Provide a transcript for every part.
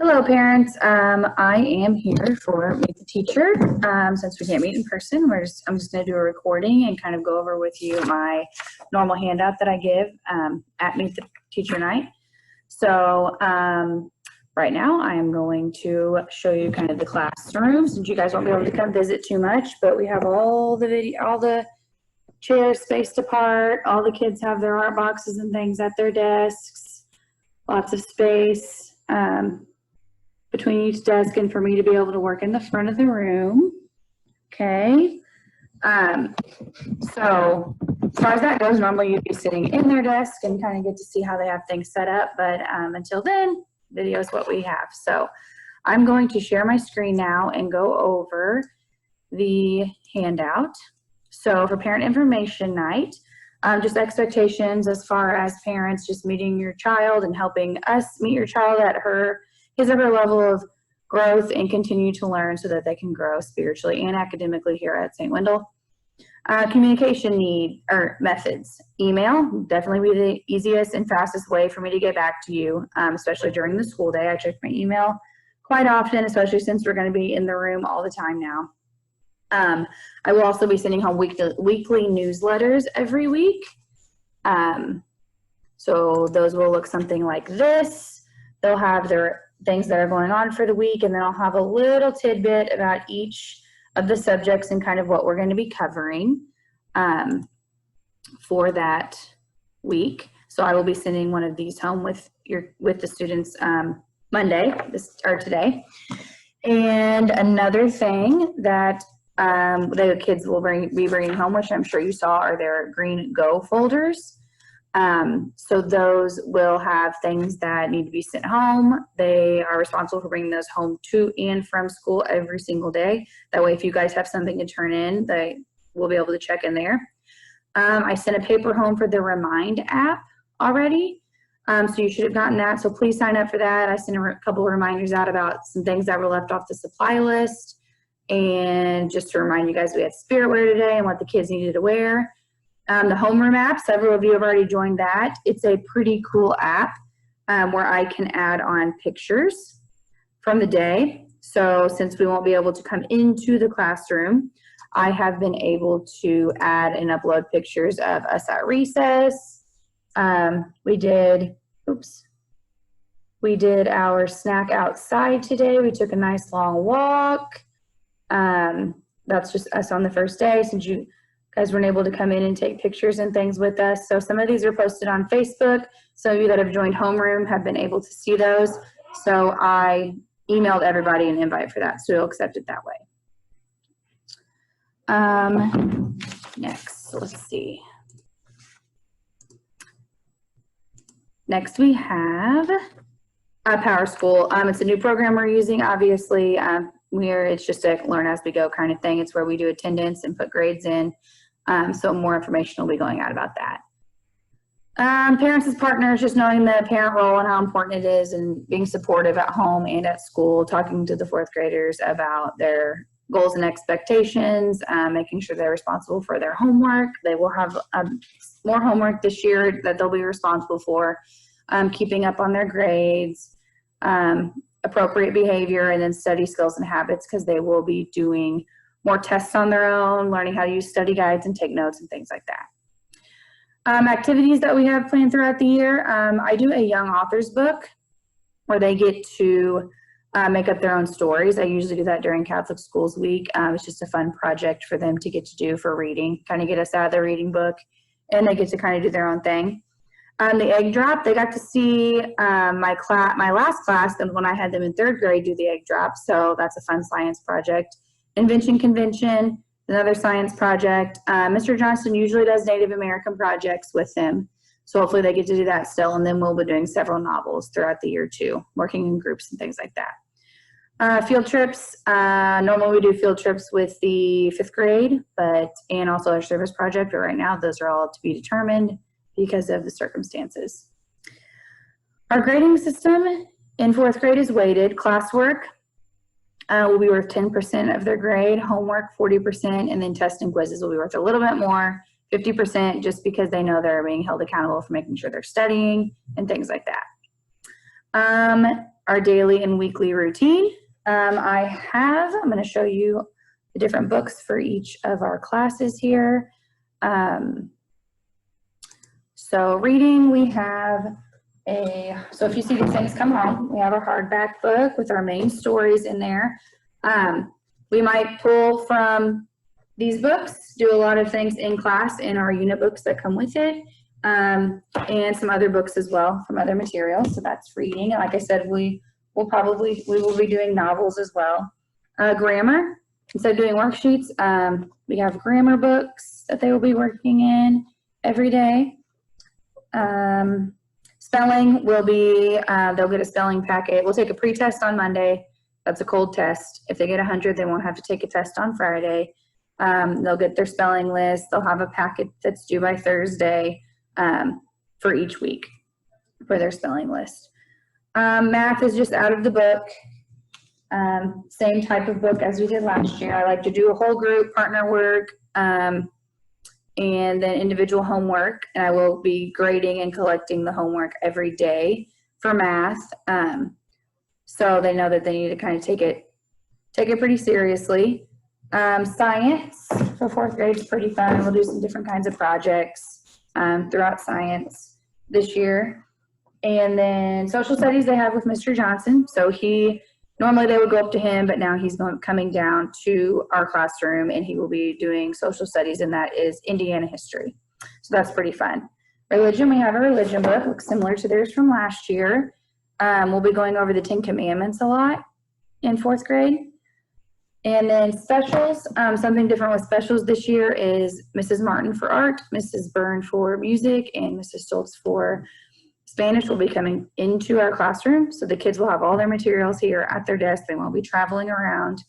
Hello, parents. I am here for Meet the Teacher. Since we can't meet in person, I'm just going to do a recording and kind of go over with you my normal handout that I give at Meet the Teacher night. So right now I am going to show you kind of the classroom, since you guys won't be able to come visit too much, but we have all the chairs spaced apart. All the kids have their art boxes and things at their desks. Lots of space between each desk and for me to be able to work in the front of the room. Okay. So as far as that goes, normally you'd be sitting in their desk and kind of get to see how they have things set up. But until then, video is what we have. So I'm going to share my screen now and go over the handout. So for Parent Information Night, just expectations as far as parents just meeting your child and helping us meet your child at his or her level of growth and continue to learn so that they can grow spiritually and academically here at St. Wendell. Communication methods. Email, definitely be the easiest and fastest way for me to get back to you, especially during the school day. I check my email quite often, especially since we're going to be in the room all the time now. I will also be sending home weekly newsletters every week. So those will look something like this. They'll have their things that are going on for the week, and then I'll have a little tidbit about each of the subjects and kind of what we're going to be covering for that week. So I will be sending one of these home with the students Monday, today. And another thing that the kids will be bringing home, which I'm sure you saw, are their green go folders. So those will have things that need to be sent home. They are responsible for bringing those home to and from school every single day. That way, if you guys have something to turn in, they will be able to check in there. I sent a paper home for the Remind app already. So you should have gotten that. So please sign up for that. I sent a couple of reminders out about some things that were left off the supply list. And just to remind you guys, we had spirit wear today and what the kids needed to wear. The homeroom app, several of you have already joined that. It's a pretty cool app where I can add on pictures from the day. So since we won't be able to come into the classroom, I have been able to add and upload pictures of us at recess. We did our snack outside today. We took a nice long walk. That's just us on the first day, since you guys weren't able to come in and take pictures and things with us. So some of these are posted on Facebook. Some of you that have joined homeroom have been able to see those. So I emailed everybody an invite for that, so you'll accept it that way. Next, let's see. Next we have Power School. It's a new program we're using, obviously. It's just a learn as we go kind of thing. It's where we do attendance and put grades in. So more information will be going out about that. Parents as partners, just knowing the parent role and how important it is, and being supportive at home and at school, talking to the fourth graders about their goals and expectations, making sure they're responsible for their homework. They will have more homework this year that they'll be responsible for, keeping up on their grades, appropriate behavior, and then study skills and habits, because they will be doing more tests on their own, learning how to use study guides and take notes and things like that. Activities that we have planned throughout the year. I do a young authors book where they get to make up their own stories. I usually do that during Catholic Schools Week. It's just a fun project for them to get to do for reading, kind of get us out of their reading book, and they get to kind of do their own thing. The egg drop, they got to see my last class, and when I had them in third grade, do the egg drop. So that's a fun science project. Invention Convention, another science project. Mr. Johnston usually does Native American projects with them. So hopefully they get to do that still. And then we'll be doing several novels throughout the year too, working in groups and things like that. Field trips, normally we do field trips with the 5th grade, and also our service project, but right now those are all to be determined because of the circumstances. Our grading system in 4th grade is weighted. Classwork will be worth 10% of their grade, homework 40%, and then tests and quizzes will be worth a little bit more, 50%, just because they know they're being held accountable for making sure they're studying and things like that. our daily and weekly routine. I'm going to show you the different books for each of our classes here. So reading, we have so if you see these things come home, we have a hardback book with our main stories in there. We might pull from these books, do a lot of things in class in our unit books that come with it, and some other books as well from other materials. So that's reading. And like I said, we will be doing novels as well. Grammar, instead of doing worksheets, we have grammar books that they will be working in every day. Spelling will be, they'll get a spelling packet. We'll take a pre-test on Monday. That's a cold test. If they get 100, they won't have to take a test on Friday. They'll get their spelling list. They'll have a packet that's due by Thursday for each week for their spelling list. Math is just out of the book. Same type of book as we did last year. I like to do a whole group partner work and then individual homework. And I will be grading and collecting the homework every day for math. So they know that they need to kind of take it pretty seriously. Science for fourth grade is pretty fun. We'll do some different kinds of projects throughout science this year. And then social studies they have with Mr. Johnson. So normally they would go up to him, but now he's coming down to our classroom and he will be doing social studies, and that is Indiana history. So that's pretty fun. Religion, we have a religion book, looks similar to theirs from last year. We'll be going over the 10 Commandments a lot in fourth grade. And then specials, something different with specials this year is Mrs. Martin for art, Mrs. Byrne for music, and Mrs. Stoltz for Spanish will be coming into our classroom. So the kids will have all their materials here at their desk. They won't be traveling around.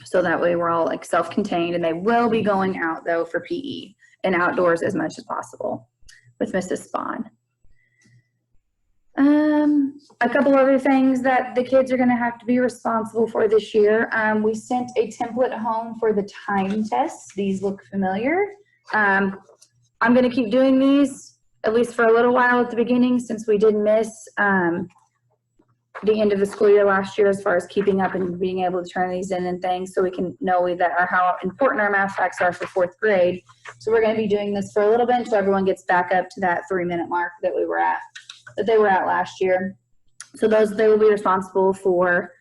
So that way we're all like self-contained, and they will be going out though for PE and outdoors as much as possible with Mrs. Spahn. A couple other things that the kids are going to have to be responsible for this year. We sent a template home for the time tests. These look familiar. I'm going to keep doing these at least for a little while at the beginning, since we did miss the end of the school year last year as far as keeping up and being able to turn these in and things, so we can know how important our math facts are for fourth grade. So we're going to be doing this for a little bit until everyone gets back up to that 3-minute mark that they were at last year. So they will be responsible for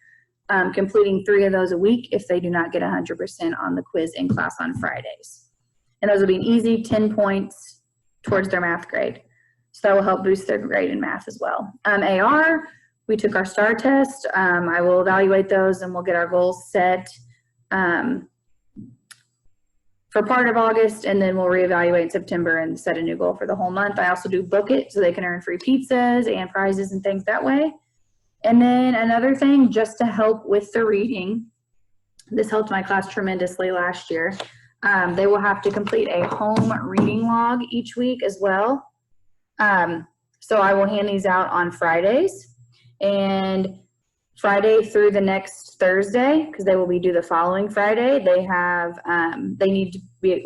completing 3 of those a week if they do not get 100% on the quiz in class on Fridays. And those will be an easy 10 points towards their math grade. So that will help boost their grade in math as well. AR, we took our STAR test. I will evaluate those and we'll get our goals set for part of August, and then we'll reevaluate in September and set a new goal for the whole month. I also do book it so they can earn free pizzas and prizes and things that way. And then another thing, just to help with the reading, this helped my class tremendously last year. They will have to complete a home reading log each week as well. So I will hand these out on Fridays, and Friday through the next Thursday, because they will be due the following Friday. They need to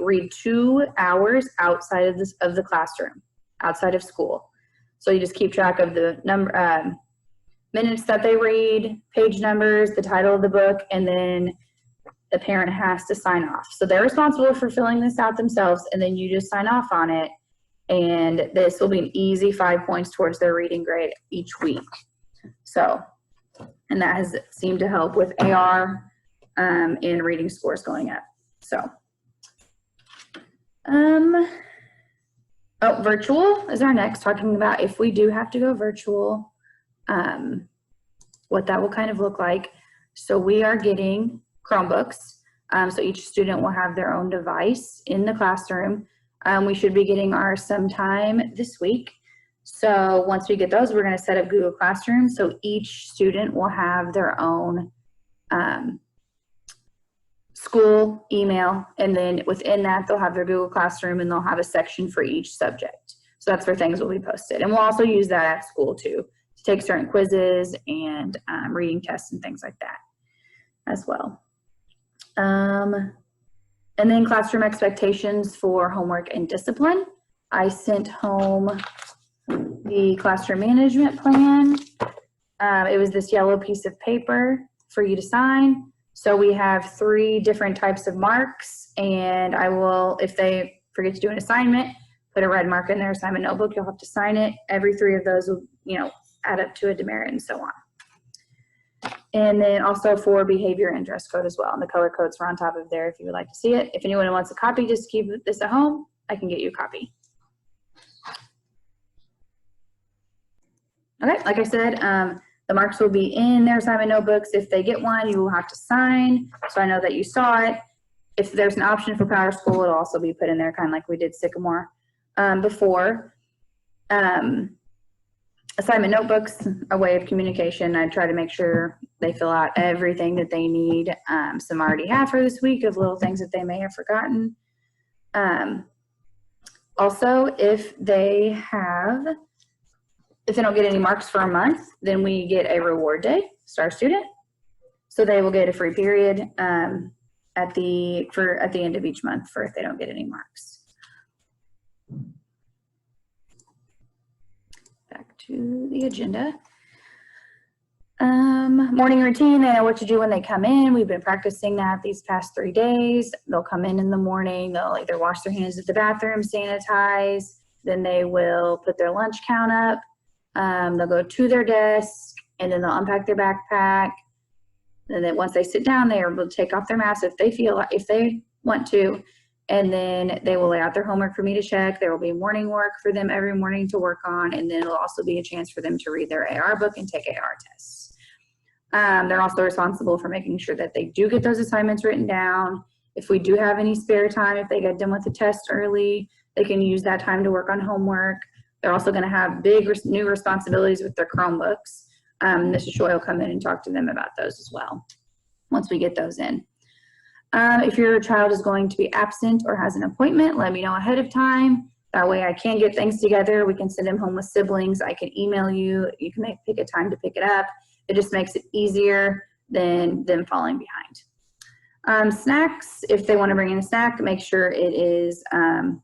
read 2 hours outside of the classroom, outside of school. So you just keep track of the minutes that they read, page numbers, the title of the book, and then the parent has to sign off. So they're responsible for filling this out themselves, and then you just sign off on it. And this will be an easy 5 points towards their reading grade each week. So, and that has seemed to help with AR and reading scores going up. So, virtual is our next, talking about if we do have to go virtual, what that will kind of look like. So we are getting Chromebooks. So each student will have their own device in the classroom. We should be getting ours sometime this week. So once we get those, we're going to set up Google Classroom. So each student will have their own school email, and then within that, they'll have their Google Classroom, and they'll have a section for each subject. So that's where things will be posted. And we'll also use that at school too, to take certain quizzes and reading tests and things like that as well. And then classroom expectations for homework and discipline. I sent home the classroom management plan. It was this yellow piece of paper for you to sign. So we have 3 different types of marks, and I will, if they forget to do an assignment, put a red mark in their assignment notebook. You'll have to sign it. Every 3 of those will, add up to a demerit and so on. And then also for behavior and dress code as well. And the color codes are on top of there if you would like to see it. If anyone wants a copy, just keep this at home. I can get you a copy. Okay, like I said, the marks will be in their assignment notebooks. If they get one, you will have to sign, so I know that you saw it. If there's an option for Power School, it'll also be put in there, kind of like we did Sycamore before. Assignment notebooks, a way of communication. I try to make sure they fill out everything that they need. Some already have for this week of little things that they may have forgotten. Also, if they don't get any marks for a month, then we get a reward day, star student. So they will get a free period at the end of each month for if they don't get any marks. Back to the agenda. Morning routine, they know what to do when they come in. We've been practicing that these past 3 days. They'll come in the morning, they'll either wash their hands at the bathroom, sanitize, then they will put their lunch count up. They'll go to their desk, and then they'll unpack their backpack. And then once they sit down, they are able to take off their mask if they want to, and then they will lay out their homework for me to check. There will be morning work for them every morning to work on, and then it'll also be a chance for them to read their AR book and take AR tests. They're also responsible for making sure that they do get those assignments written down. If we do have any spare time, if they get done with the test early, they can use that time to work on homework. They're also going to have big new responsibilities with their Chromebooks. Mrs. Choi will come in and talk to them about those as well once we get those in. If your child is going to be absent or has an appointment, let me know ahead of time. That way I can get things together. We can send them home with siblings. I can email you. You can pick a time to pick it up. It just makes it easier than them falling behind. Snacks, if they want to bring in a snack, make sure it is on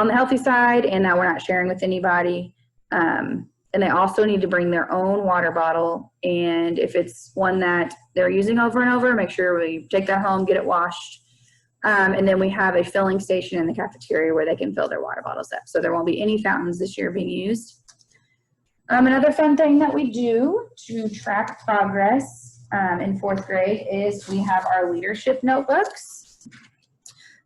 the healthy side and that we're not sharing with anybody. And they also need to bring their own water bottle. And if it's one that they're using over and over, make sure we take that home, get it washed. And then we have a filling station in the cafeteria where they can fill their water bottles up. So there won't be any fountains this year being used. Another fun thing that we do to track progress in 4th grade is we have our leadership notebooks.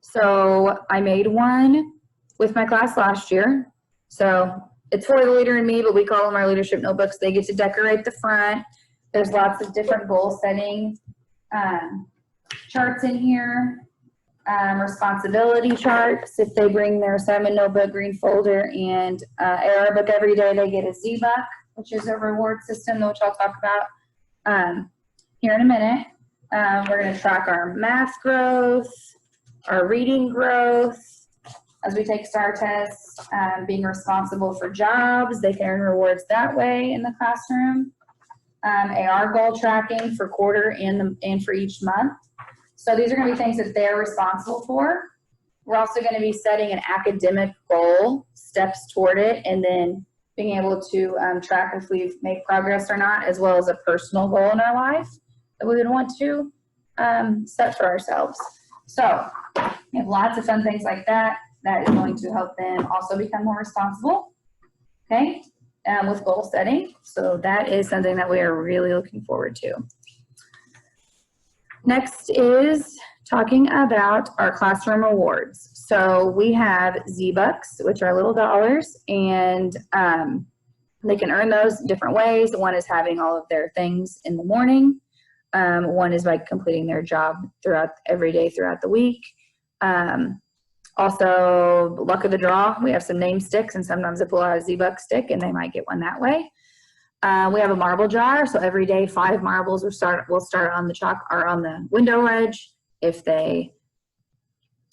So I made one with my class last year. So it's for the leader and me, but we call them our leadership notebooks. They get to decorate the front. There's lots of different goal setting charts in here. Responsibility charts. If they bring their assignment notebook, green folder, and AR book every day, they get a Z-Buck, which is a reward system, which I'll talk about here in a minute. We're going to track our math growth, our reading growth as we take STAR tests, being responsible for jobs. They can earn rewards that way in the classroom. AR goal tracking for quarter and for each month. So these are going to be things that they're responsible for. We're also going to be setting an academic goal, steps toward it, and then being able to track if we've made progress or not, as well as a personal goal in our life that we would want to set for ourselves. So we have lots of fun things like that. That is going to help them also become more responsible, okay, with goal setting. So that is something that we are really looking forward to. Next is talking about our classroom rewards. So we have Z-Bucks, which are little dollars, and they can earn those different ways. One is having all of their things in the morning. One is by completing their job every day throughout the week. Also, luck of the draw, we have some name sticks, and sometimes they pull out a Z-Buck stick, and they might get one that way. We have a marble jar, so every day 5 marbles will start on the chalk or on the window ledge. If they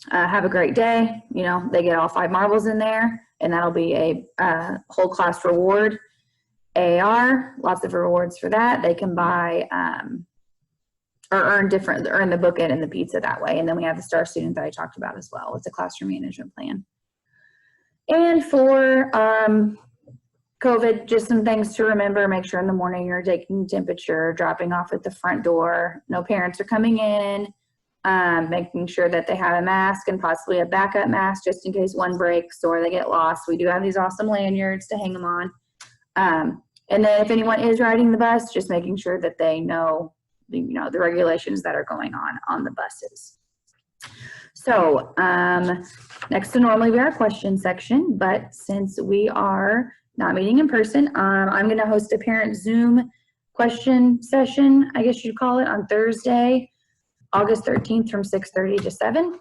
have a great day, they get all 5 marbles in there, and that'll be a whole class reward. AR, lots of rewards for that. They can buy or earn the bookend and the pizza that way. And then we have the STAR student that I talked about as well with the classroom management plan. And for COVID, just some things to remember. Make sure in the morning you're taking temperature, dropping off at the front door. No parents are coming in. Making sure that they have a mask and possibly a backup mask just in case one breaks or they get lost. We do have these awesome lanyards to hang them on. And then if anyone is riding the bus, just making sure that they know, the regulations that are going on the buses. So next to normally be our question section, but since we are not meeting in person, I'm going to host a parent Zoom question session, I guess you'd call it, on Thursday, August 13th from 6:30 to 7.